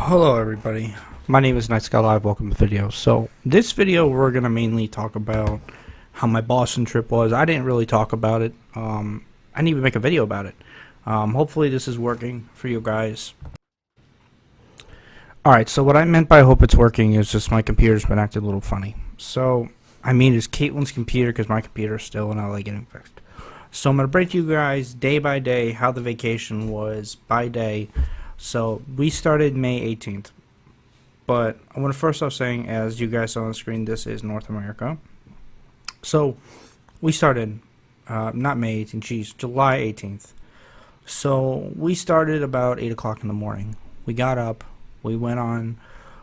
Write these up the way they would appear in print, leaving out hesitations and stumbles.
Hello everybody, my name is Night Sky Live, welcome to the video. So this video we're going to mainly talk about how my Boston trip was. I didn't really talk about it, I didn't even make a video about it. Hopefully this is working for you guys. Alright, so what I meant by hope it's working is just my computer's been acting a little funny. So, I mean it's Caitlin's computer because my computer is still not like getting fixed. So I'm going to break to you guys day by day how the vacation was by day. So we started May 18th, but I want to first off saying, as you guys saw on the screen, this is North America. So we started, not May 18th, geez, July 18th. So we started about 8 o'clock in the morning. We got up, we went on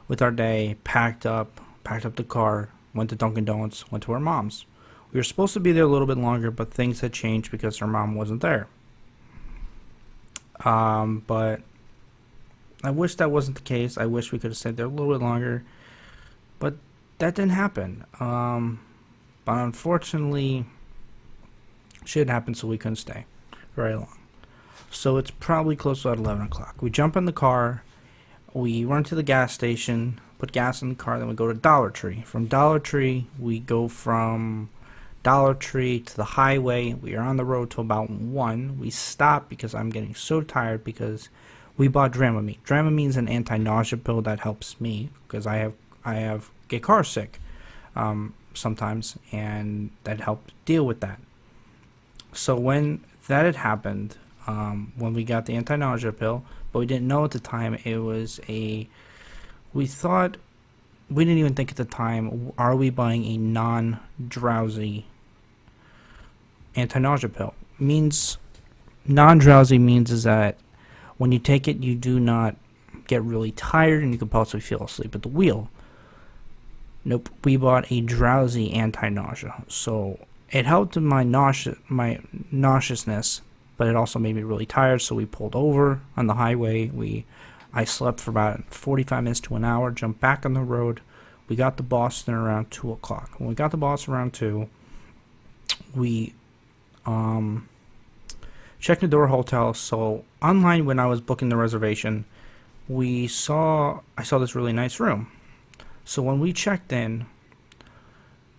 with our day, packed up the car, went to Dunkin' Donuts, went to our mom's. We were supposed to be there a little bit longer, but things had changed because her mom wasn't there. But I wish that wasn't the case. I wish we could have stayed there a little bit longer, but that didn't happen. But unfortunately, shit happened, so we couldn't stay very long. So it's probably close to about 11 o'clock. We jump in the car, we run to the gas station, put gas in the car, then we go to Dollar Tree. From Dollar Tree, we go from Dollar Tree to the highway. We are on the road till about 1. We stop because I'm getting so tired because we bought Dramamine. Dramamine is an anti-nausea pill that helps me because I get car sick sometimes, and that helped deal with that. So when that had happened, when we got the anti-nausea pill, but we didn't know at the time it was we didn't even think at the time, are we buying a non-drowsy anti-nausea pill? Non-drowsy means is that when you take it, you do not get really tired and you can possibly fall asleep at the wheel. Nope, we bought a drowsy anti-nausea. So it helped in my nauseousness, but it also made me really tired, so we pulled over on the highway. I slept for about 45 minutes to an hour, jumped back on the road. We got to Boston around 2 o'clock. When we got to Boston around 2, we checked into our hotel. So online, when I was booking the reservation, I saw this really nice room. So when we checked in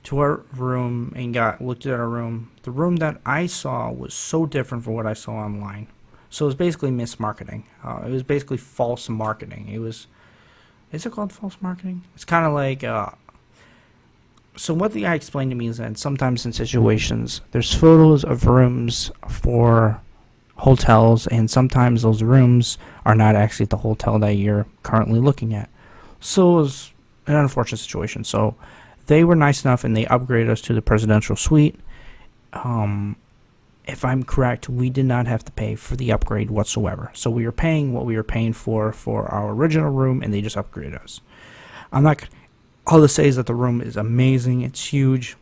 to our room and looked at our room, the room that I saw was so different from what I saw online. So it was basically mismarketing. It was basically false marketing. Is it called false marketing? It's kind of like, so what the guy explained to me is that sometimes in situations, there's photos of rooms for hotels, and sometimes those rooms are not actually the hotel that you're currently looking at. So it was an unfortunate situation. So they were nice enough and they upgraded us to the presidential suite. If I'm correct, we did not have to pay for the upgrade whatsoever. So we were paying what we were paying for our original room, and they just upgraded us. All to say is that the room is amazing. It's huge.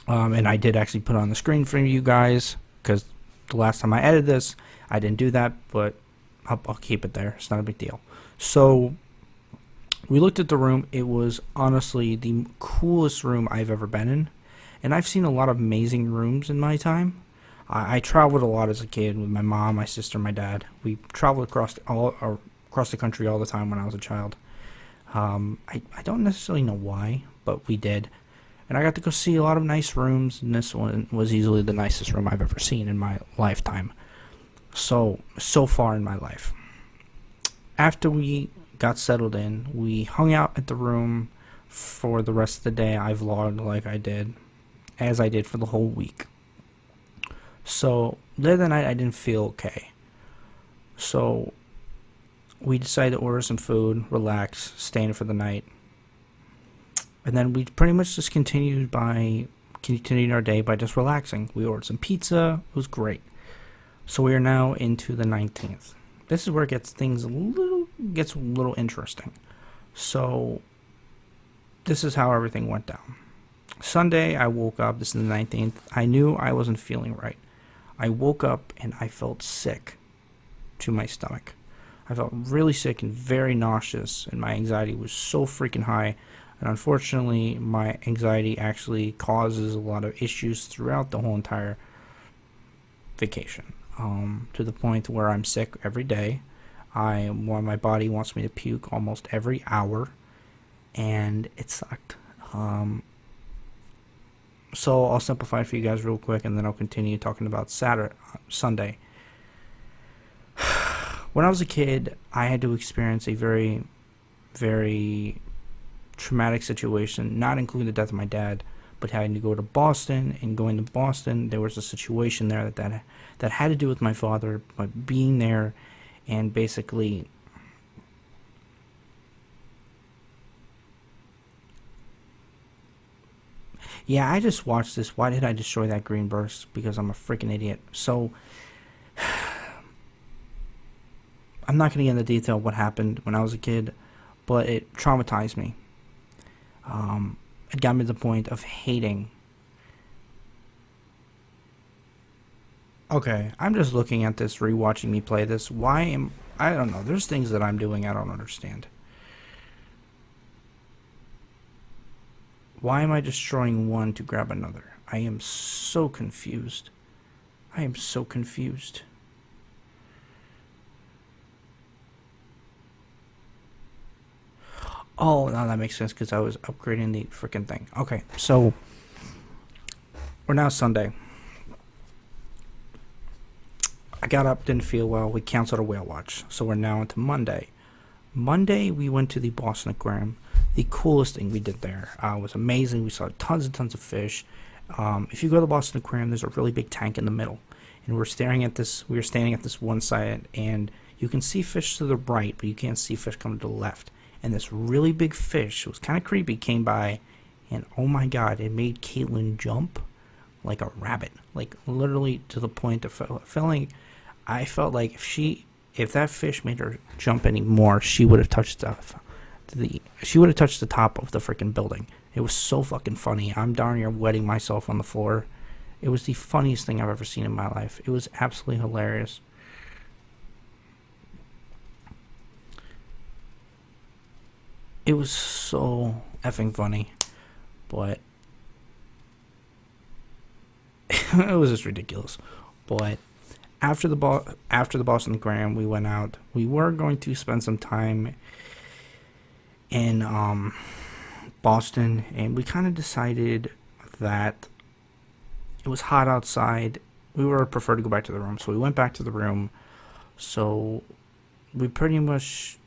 And I did actually put it on the screen for you guys because the last time I edited this, I didn't do that, but I'll keep it there. It's not a big deal. So we looked at the room. It was honestly the coolest room I've ever been in. And I've seen a lot of amazing rooms in my time. I traveled a lot as a kid with my mom, my sister, my dad. We traveled across the country all the time when I was a child. I don't necessarily know why, but we did. And I got to go see a lot of nice rooms, and this one was easily the nicest room I've ever seen in my lifetime. So far in my life. After we got settled in, we hung out at the room for the rest of the day. I vlogged as I did for the whole week. So later that night, I didn't feel okay. So we decided to order some food, relax, stay in for the night. And then we pretty much just continued our day by just relaxing. We ordered some pizza. It was great. So we are now into the 19th. This is where it gets a little interesting. So this is how everything went down. Sunday, I woke up. This is the 19th. I knew I wasn't feeling right. I woke up and I felt sick to my stomach. I felt really sick and very nauseous, and my anxiety was so freaking high. And unfortunately, my anxiety actually causes a lot of issues throughout the whole entire vacation. To the point where I'm sick every day. My body wants me to puke almost every hour, and it sucked. So I'll simplify it for you guys real quick, and then I'll continue talking about Sunday. When I was a kid, I had to experience a very, very traumatic situation, not including the death of my dad, but having to go to Boston. And going to Boston, there was a situation there that had to do with my father, but being there and basically yeah, I just watched this. Why did I destroy that green burst? Because I'm a freaking idiot. So I'm not going to get into detail what happened when I was a kid, but it traumatized me. It got me to the point of hating. Okay, I'm just looking at this, rewatching me play this. I don't know. There's things that I'm doing I don't understand. Why am I destroying one to grab another? I am so confused. I am so confused. Oh, now that makes sense because I was upgrading the freaking thing. Okay, so we're now Sunday. I got up, didn't feel well. We canceled a whale watch, so we're now into Monday. Monday, we went to the Boston Aquarium. The coolest thing we did there was amazing. We saw tons and tons of fish. If you go to the Boston Aquarium, there's a really big tank in the middle, and we're staring at this. We were standing at this one side, and you can see fish to the right, but you can't see fish coming to the left. And this really big fish, it was kind of creepy, came by, and oh my god, it made Caitlin jump like a rabbit, like literally to the point of feeling. I felt like if that fish made her jump anymore, she would have touched the top of the freaking building. It was so fucking funny. I'm darn near wetting myself on the floor. It was the funniest thing I've ever seen in my life. It was absolutely hilarious. It was so effing funny, but it was just ridiculous. But after the Boston Aquarium, we went out. We were going to spend some time in Boston, and we kind of decided that it was hot outside. We would prefer to go back to the room, so we went back to the room. So we pretty much.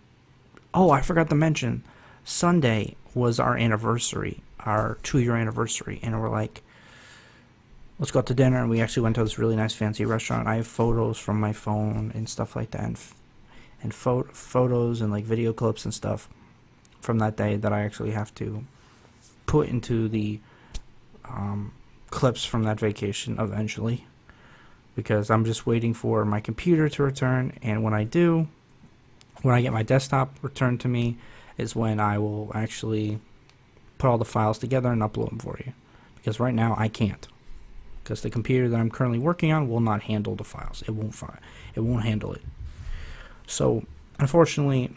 Oh, I forgot to mention. Sunday was our anniversary, our 2-year anniversary, and we're like, let's go out to dinner. And we actually went to this really nice fancy restaurant. I have photos from my phone and stuff like that, and photos and like video clips and stuff from that day that I actually have to put into the clips from that vacation eventually, because I'm just waiting for my computer to return. And when I do, when I get my desktop returned to me, is when I will actually put all the files together and upload them for you. Because right now I can't. Because the computer that I'm currently working on will not handle the files. It won't handle it. So, unfortunately,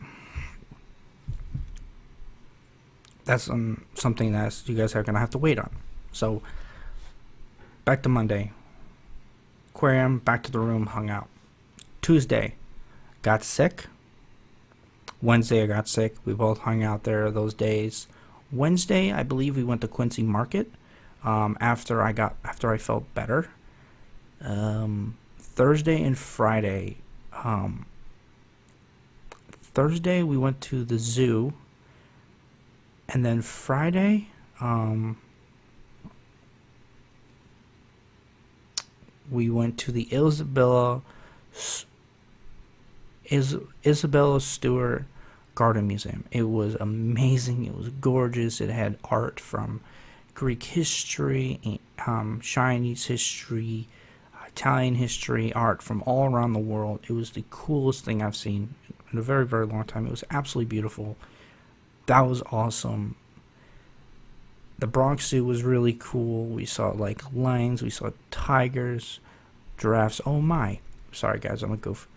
that's something that you guys are going to have to wait on. So, back to Monday. Aquarium, back to the room, hung out. Tuesday, got sick. Wednesday I got sick. We both hung out there those days. Wednesday, I believe we went to Quincy Market after I felt better. Thursday and Friday. Thursday we went to the zoo, and then Friday we went to the Isabella Stewart Garden Museum. It was amazing. It was gorgeous. It had art from Greek history, Chinese history, Italian history, art from all around the world. It was the coolest thing I've seen in a very, very long time. It was absolutely beautiful. That was awesome. The Bronx Zoo was really cool. We saw like lions. We saw tigers, giraffes. Oh my. Sorry guys, I'm a goof.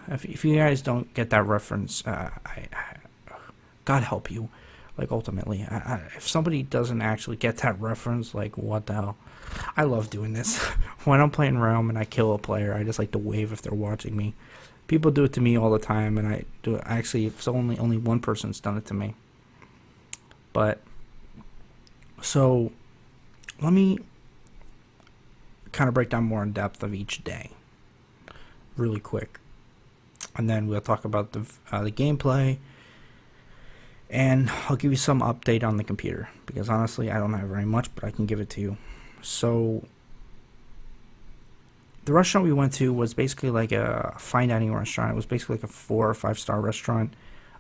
If you guys don't get that reference, God help you. Like, ultimately, if somebody doesn't actually get that reference, like, what the hell? I love doing this. When I'm playing Realm and I kill a player, I just like to wave if they're watching me. People do it to me all the time, and I do it. Actually, it's only one person's done it to me. But so let me kind of break down more in depth of each day, really quick, and then we'll talk about the gameplay, and I'll give you some update on the computer because honestly, I don't have very much, but I can give it to you. So the restaurant we went to was basically like a fine dining restaurant. It was basically like a 4 or 5 star restaurant.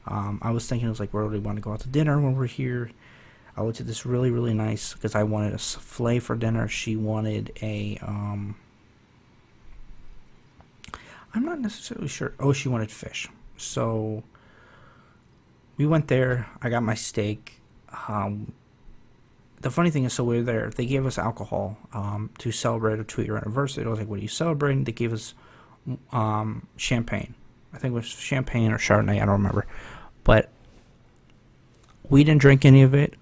I was thinking it was like, where do we want to go out to dinner when we're here? I looked at this really, really nice because I wanted a souffle for dinner. She wanted a, I'm not necessarily sure. Oh, she wanted fish. So we went there. I got my steak. The funny thing is, so we were there. They gave us alcohol to celebrate a 2-year anniversary. I was like, what are you celebrating? They gave us champagne. I think it was champagne or Chardonnay. I don't remember. But we didn't drink any of it.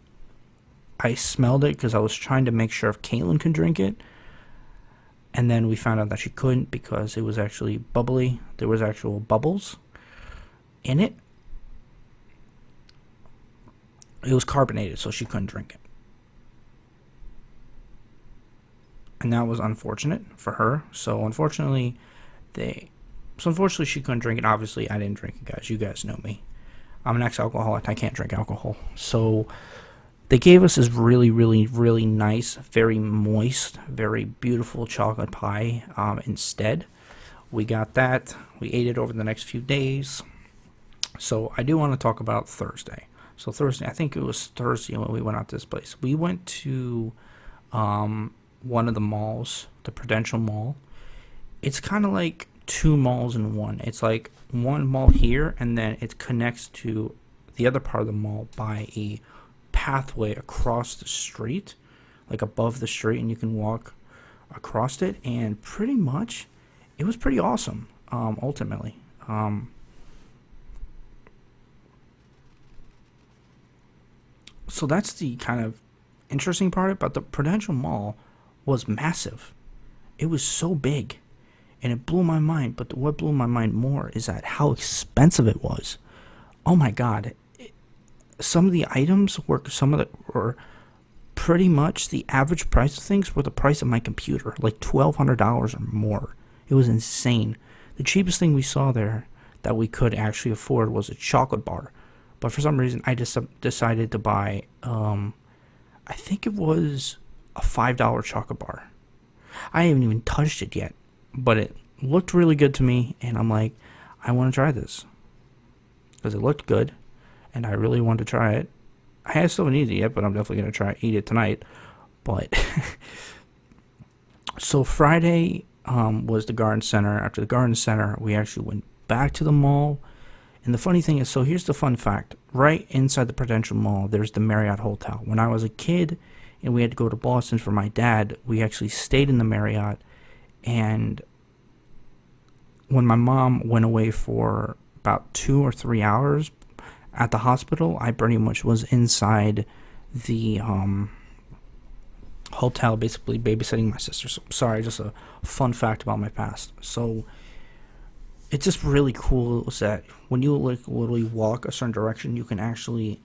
I smelled it because I was trying to make sure if Caitlin could drink it. And then we found out that she couldn't because it was actually bubbly. There was actual bubbles in it. It was carbonated, so she couldn't drink it. And that was unfortunate for her. So unfortunately she couldn't drink it. Obviously, I didn't drink it, guys. You guys know me. I'm an ex-alcoholic. I can't drink alcohol. So they gave us this really, really, really nice, very moist, very beautiful chocolate pie instead. We got that. We ate it over the next few days. So I do want to talk about Thursday. So Thursday, I think it was Thursday when we went out to this place. We went to one of the malls, the Prudential Mall. It's kind of like 2 malls in one. It's like one mall here, and then it connects to the other part of the mall by a pathway across the street, like above the street, and you can walk across it. And pretty much, it was pretty awesome. Ultimately, so that's the kind of interesting part about the Prudential Mall was massive. It was so big, and it blew my mind. But what blew my mind more is that how expensive it was. Oh my God. Some of the items were pretty much the average price of things were the price of my computer, like $1,200 or more. It was insane. The cheapest thing we saw there that we could actually afford was a chocolate bar. But for some reason, I just decided to buy, I think it was a $5 chocolate bar. I haven't even touched it yet, but it looked really good to me, and I'm like, I want to try this because it looked good, and I really want to try it. I still haven't eaten it yet, but I'm definitely going to eat it tonight. But so Friday was the garden center. After the garden center, we actually went back to the mall. And the funny thing is, so here's the fun fact. Right inside the Prudential Mall, there's the Marriott Hotel. When I was a kid and we had to go to Boston for my dad, we actually stayed in the Marriott. And when my mom went away for about 2 or 3 hours at the hospital, I pretty much was inside the hotel, basically babysitting my sister. So, sorry, just a fun fact about my past. So it's just really cool is that when you literally walk a certain direction, you can actually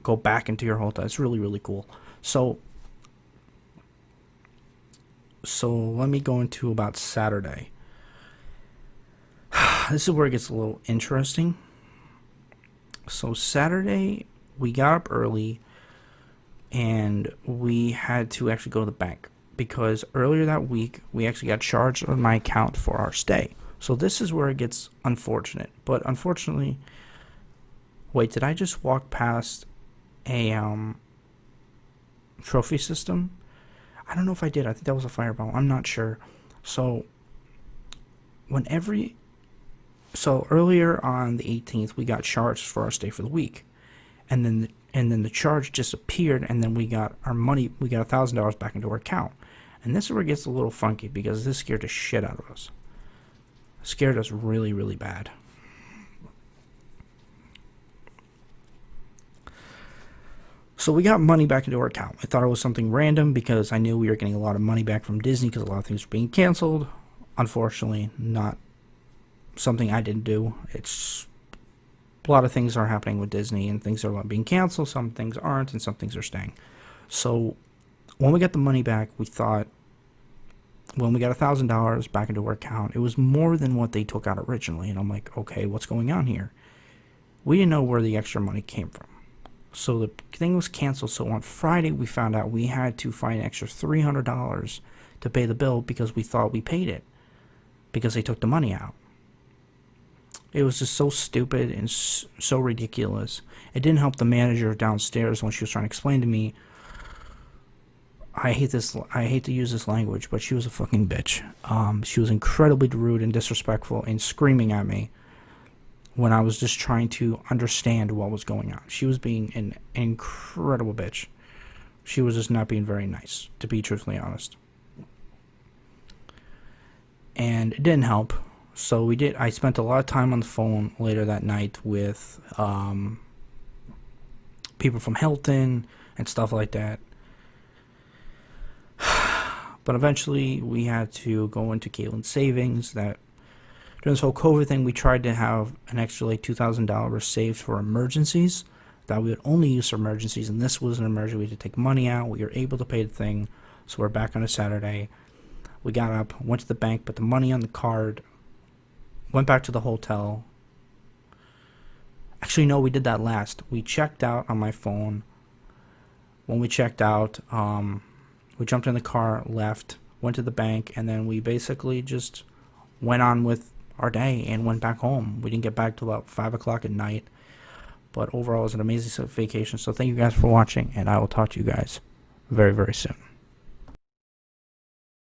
go back into your hotel. It's really, really cool. So let me go into about Saturday. This is where it gets a little interesting. So Saturday, we got up early, and we had to actually go to the bank because earlier that week, we actually got charged on my account for our stay. So this is where it gets unfortunate. But unfortunately, wait, did I just walk past a trophy system? I don't know if I did. I think that was a fireball. I'm not sure. So earlier on the 18th, we got charged for our stay for the week, and then the charge disappeared, and then we got our money. We got $1,000 back into our account, and this is where it gets a little funky because this scared the shit out of us. Scared us really, really bad. So we got money back into our account. I thought it was something random because I knew we were getting a lot of money back from Disney because a lot of things were being canceled. Unfortunately, not something I didn't do. It's a lot of things are happening with Disney, and things are being canceled. Some things aren't, and some things are staying. So when we got the money back, we thought, when we got $1,000 back into our account, it was more than what they took out originally. And I'm like, okay, what's going on here? We didn't know where the extra money came from. So the thing was canceled. So on Friday, we found out we had to find an extra $300 to pay the bill because we thought we paid it because they took the money out. It was just so stupid and so ridiculous. It didn't help the manager downstairs when she was trying to explain to me. I hate to use this language, but she was a fucking bitch. She was incredibly rude and disrespectful and screaming at me when I was just trying to understand what was going on. She was being an incredible bitch. She was just not being very nice, to be truthfully honest. And it didn't help. So I spent a lot of time on the phone later that night with people from Hilton and stuff like that. But eventually we had to go into Caitlin's savings. That during this whole COVID thing, we tried to have an extra like $2,000 saved for emergencies that we would only use for emergencies, and this was an emergency. We had to take money out. We were able to pay the thing, so we're back on a Saturday. We got up, went to the bank, put the money on the card, went back to the hotel. Actually, no, we did that last. We checked out on my phone. When we checked out, we jumped in the car, left, went to the bank, and then we basically just went on with our day and went back home. We didn't get back till about 5 o'clock at night. But overall, it was an amazing vacation. So thank you guys for watching, and I will talk to you guys very, very soon.